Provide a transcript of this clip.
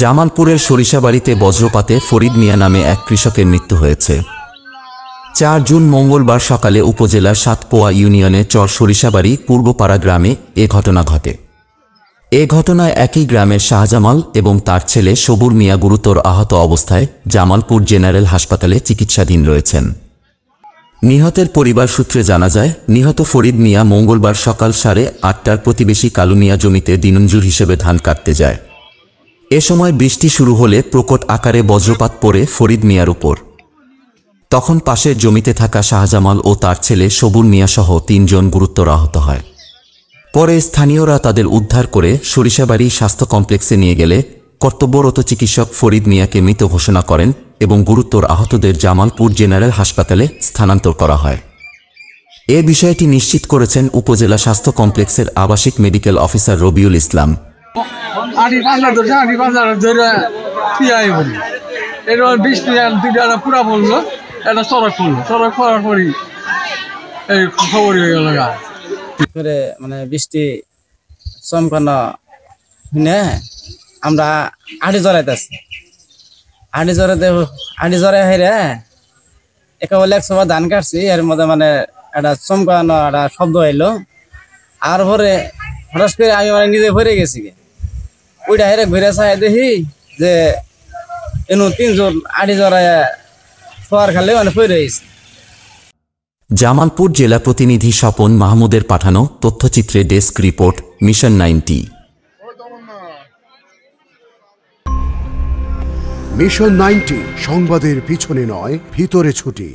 জামালপুরের সরিষাবাড়িতে বজ্রপাতে ফরিদ মিয়া নামে এক কৃষকের মৃত্যু হয়েছে। ৪ জুন মঙ্গলবার সকালে উপজেলার সাতপোয়া ইউনিয়নের চর সরিষাবাড়ি পূর্বপাড়া গ্রামে এ ঘটনা ঘটে। এ ঘটনায় একই গ্রামের শাহজামাল এবং তার ছেলে সবুর মিয়া গুরুতর আহত অবস্থায় জামালপুর জেনারেল হাসপাতালে চিকিৎসাধীন রয়েছেন। নিহতের পরিবার সূত্রে জানা যায়, নিহত ফরিদ মিয়া মঙ্গলবার সকাল 8:30টার প্রতিবেশী কালুনিয়া জমিতে দিনমজুর হিসেবে ধান কাটতে যায়। এ সময় বৃষ্টি শুরু হলে প্রকট আকারে বজ্রপাত পড়ে ফরিদ মিয়ার উপর। তখন পাশের জমিতে থাকা শাহজামাল ও তার ছেলে সবুর মিয়া সহ ৩ জন গুরুতর আহত হয়। পরে স্থানীয়রা তাদের উদ্ধার করে সরিষাবাড়ি স্বাস্থ্য কমপ্লেক্সে নিয়ে গেলে কর্তব্যরত চিকিৎসক ফরিদ মিয়াকে মৃত ঘোষণা করেন এবং গুরুতর আহতদের জামালপুর জেনারেল হাসপাতালে স্থানান্তর করা হয়। এ বিষয়টি নিশ্চিত করেছেন উপজেলা স্বাস্থ্য কমপ্লেক্সের আবাসিক মেডিকেল অফিসার রবিউল ইসলাম। মানে বৃষ্টি চমকানো শুনে আমরা আড়ি জড়াইতেছি, আড়ি জড়াই হেরে একেবারে 100 ধান কাটছি। এর মধ্যে মানে একটা চমকানো একটা শব্দ এলো, আর পরে হঠাৎ করে আমি মানে নিজে ভরে গেছি। ওইটা হেরে ঘুরে চাই দেখি যে এনু 3 জন আড়ি জড়াই শোয়ার খালে মানে ফিরে গেছি। জামালপুর জেলা প্রতিনিধি স্বপন মাহমুদের পাঠানো তথ্যচিত্রে ডেস্ক রিপোর্ট, মিশন 90। মিশন 90 সংবাদের পিছনে নয়, ভিতরে ছুটি।